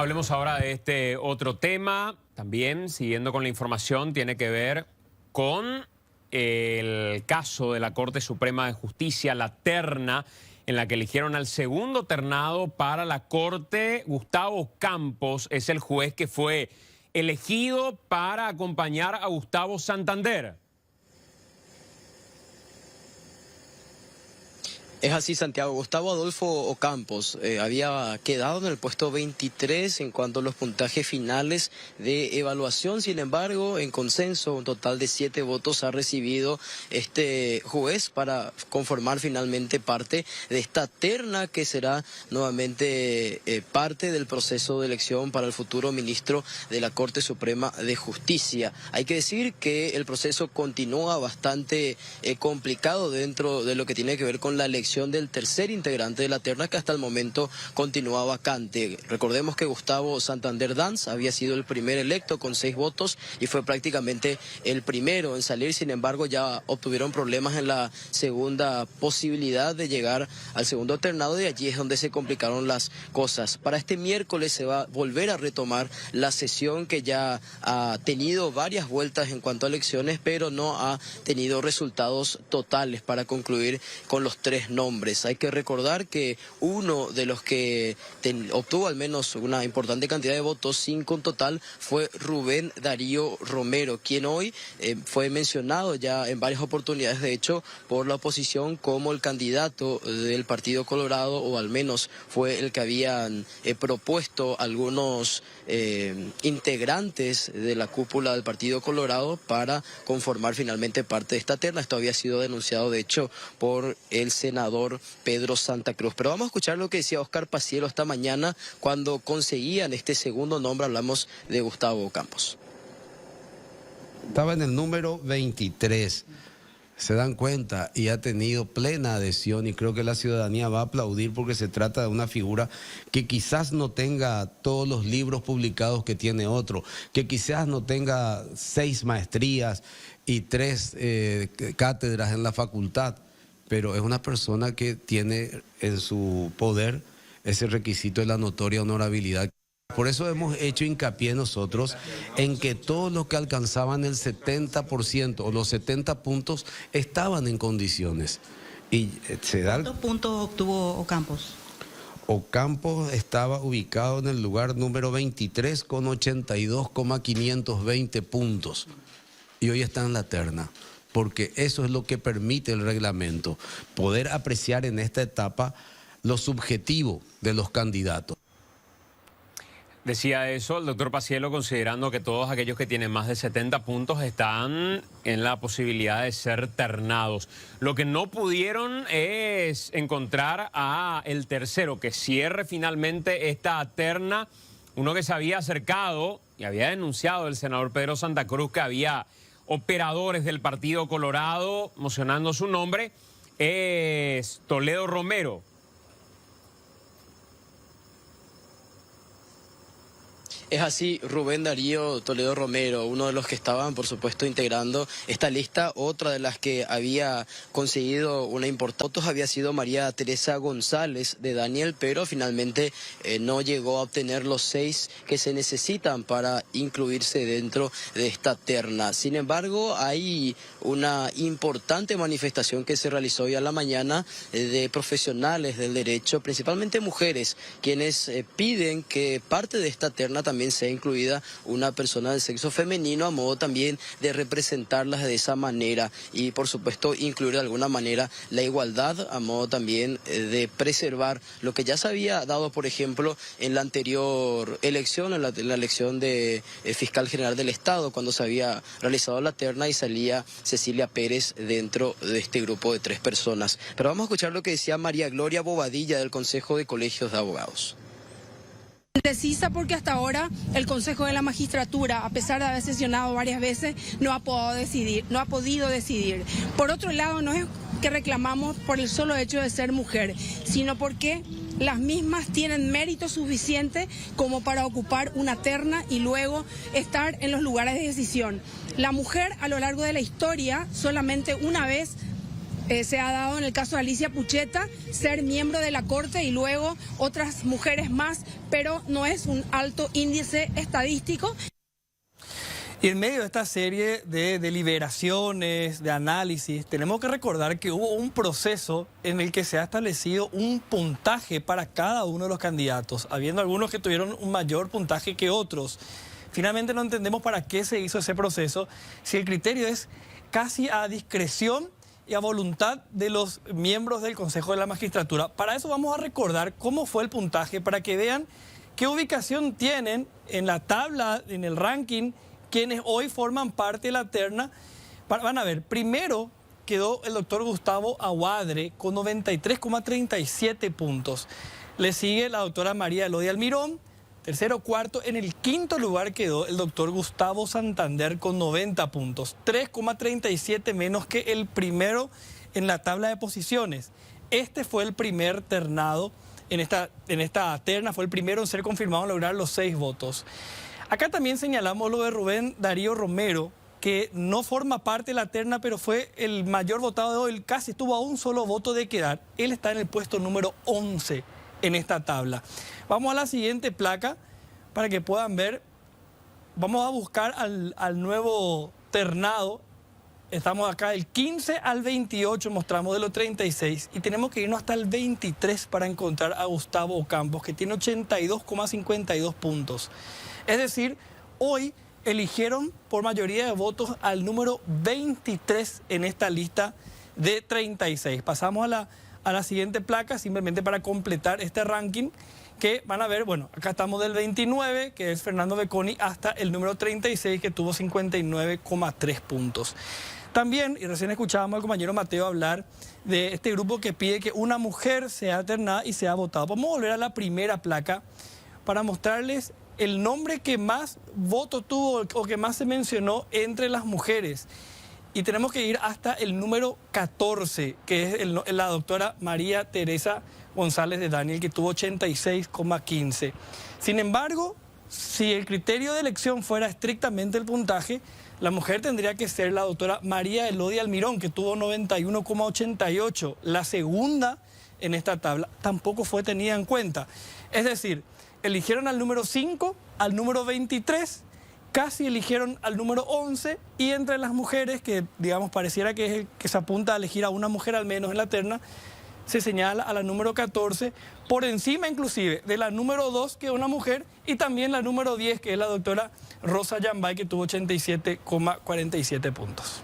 Hablemos ahora de este otro tema, también siguiendo con la información, tiene que ver con el caso de la Corte Suprema de Justicia, la terna en la que eligieron al segundo ternado para la Corte. Gustavo Campos es el juez que fue elegido para acompañar a Gustavo Santander. Es así, Santiago. Gustavo Adolfo Ocampos había quedado en el puesto 23 en cuanto a los puntajes finales de evaluación. Sin embargo, en consenso, un total de 7 votos ha recibido este juez para conformar finalmente parte de esta terna que será nuevamente parte del proceso de elección para el futuro ministro de la Corte Suprema de Justicia. Hay que decir que el proceso continúa bastante complicado dentro de lo que tiene que ver con la elección del tercer integrante de la terna, que hasta el momento continúa vacante. Recordemos que Gustavo Santander Danz había sido el primer electo con 6 votos y fue prácticamente el primero en salir. Sin embargo, ya obtuvieron problemas en la segunda posibilidad de llegar al segundo ternado, y allí es donde se complicaron las cosas. Para este miércoles se va a volver a retomar la sesión, que ya ha tenido varias vueltas en cuanto a elecciones, pero no ha tenido resultados totales para concluir con los 3 nombres. Hay que recordar que uno de los que obtuvo al menos una importante cantidad de votos, 5 en total, fue Rubén Darío Romero, quien hoy fue mencionado ya en varias oportunidades, de hecho, por la oposición como el candidato del Partido Colorado, o al menos fue el que habían propuesto algunos integrantes de la cúpula del Partido Colorado para conformar finalmente parte de esta terna. Esto había sido denunciado, de hecho, por el senador Pedro Santa Cruz. Pero vamos a escuchar lo que decía Oscar Pacielo esta mañana cuando conseguían este segundo nombre. Hablamos de Gustavo Campos. Estaba en el número 23. Se dan cuenta, y ha tenido plena adhesión, y creo que la ciudadanía va a aplaudir, porque se trata de una figura que quizás no tenga todos los libros publicados que tiene otro, que quizás no tenga 6 maestrías y 3 cátedras en la facultad, pero es una persona que tiene en su poder ese requisito de la notoria honorabilidad. Por eso hemos hecho hincapié nosotros en que todos los que alcanzaban el 70% o los 70 puntos estaban en condiciones. Y se da... ¿Cuántos puntos obtuvo Ocampos? Ocampos estaba ubicado en el lugar número 23 con 82,520 puntos. Y hoy está en la terna, porque eso es lo que permite el reglamento, poder apreciar en esta etapa lo subjetivo de los candidatos. Decía eso el doctor Pacielo, considerando que todos aquellos que tienen más de 70 puntos están en la posibilidad de ser ternados. Lo que no pudieron es encontrar a el tercero que cierre finalmente esta terna, uno que se había acercado y había denunciado el senador Pedro Santa Cruz que había operadores del Partido Colorado mocionando su nombre, es Toledo Romero. Es así, Rubén Darío Toledo Romero, uno de los que estaban, por supuesto, integrando esta lista. Otra de las que había conseguido una importante votos había sido María Teresa González de Daniel, pero finalmente no llegó a obtener los 6 que se necesitan para incluirse dentro de esta terna. Sin embargo, hay una importante manifestación que se realizó hoy a la mañana de profesionales del derecho, principalmente mujeres, quienes piden que parte de esta terna también sea incluida una persona del sexo femenino, a modo también de representarlas de esa manera, y por supuesto incluir de alguna manera la igualdad, a modo también de preservar lo que ya se había dado, por ejemplo, en la anterior elección, en la elección de fiscal general del Estado, cuando se había realizado la terna y salía Cecilia Pérez dentro de este grupo de 3 personas. Pero vamos a escuchar lo que decía María Gloria Bobadilla del Consejo de Colegios de Abogados. Precisa porque hasta ahora el Consejo de la Magistratura, a pesar de haber sesionado varias veces, no ha podido decidir. Por otro lado, no es que reclamamos por el solo hecho de ser mujer, sino porque las mismas tienen mérito suficiente como para ocupar una terna y luego estar en los lugares de decisión. La mujer, a lo largo de la historia, solamente una vez se ha dado en el caso de Alicia Pucheta ser miembro de la Corte y luego otras mujeres más, pero no es un alto índice estadístico. Y en medio de esta serie de deliberaciones, de análisis, tenemos que recordar que hubo un proceso en el que se ha establecido un puntaje para cada uno de los candidatos, habiendo algunos que tuvieron un mayor puntaje que otros. Finalmente no entendemos para qué se hizo ese proceso, si el criterio es casi a discreción y a voluntad de los miembros del Consejo de la Magistratura. Para eso vamos a recordar cómo fue el puntaje, para que vean qué ubicación tienen en la tabla, en el ranking, quienes hoy forman parte de la terna. Van a ver, primero quedó el doctor Gustavo Aguadre con 93,37 puntos. Le sigue la doctora María Elodia Almirón. Tercero, cuarto, en el quinto lugar quedó el doctor Gustavo Santander con 90 puntos. 3,37 menos que el primero en la tabla de posiciones. Este fue el primer ternado en esta terna, fue el primero en ser confirmado en lograr los 6 votos. Acá también señalamos lo de Rubén Darío Romero, que no forma parte de la terna, pero fue el mayor votado de hoy, casi estuvo a un solo voto de quedar. Él está en el puesto número 11 en esta tabla. Vamos a la siguiente placa para que puedan ver. Vamos a buscar al nuevo ternado. Estamos acá del 15 al 28, mostramos de los 36, y tenemos que irnos hasta el 23 para encontrar a Gustavo Ocampos, que tiene 82,52 puntos. Es decir, hoy eligieron por mayoría de votos al número 23 en esta lista de 36. Pasamos a la siguiente placa, simplemente para completar este ranking, que van a ver, bueno, acá estamos del 29, que es Fernando Becconi, hasta el número 36, que tuvo 59,3 puntos. También, y recién escuchábamos al compañero Mateo hablar de este grupo que pide que una mujer sea ternada y sea votada. Vamos a volver a la primera placa para mostrarles el nombre que más votos tuvo o que más se mencionó entre las mujeres. Y tenemos que ir hasta el número 14, que es la doctora María Teresa González de Daniel, que tuvo 86,15. Sin embargo, si el criterio de elección fuera estrictamente el puntaje, la mujer tendría que ser la doctora María Elodia Almirón, que tuvo 91,88. La segunda en esta tabla tampoco fue tenida en cuenta. Es decir, eligieron al número 5, al número 23, casi eligieron al número 11, y entre las mujeres, que digamos pareciera que es el que se apunta a elegir a una mujer al menos en la terna, se señala a la número 14, por encima inclusive de la número 2, que es una mujer, y también la número 10, que es la doctora Rosa Yambay, que tuvo 87,47 puntos.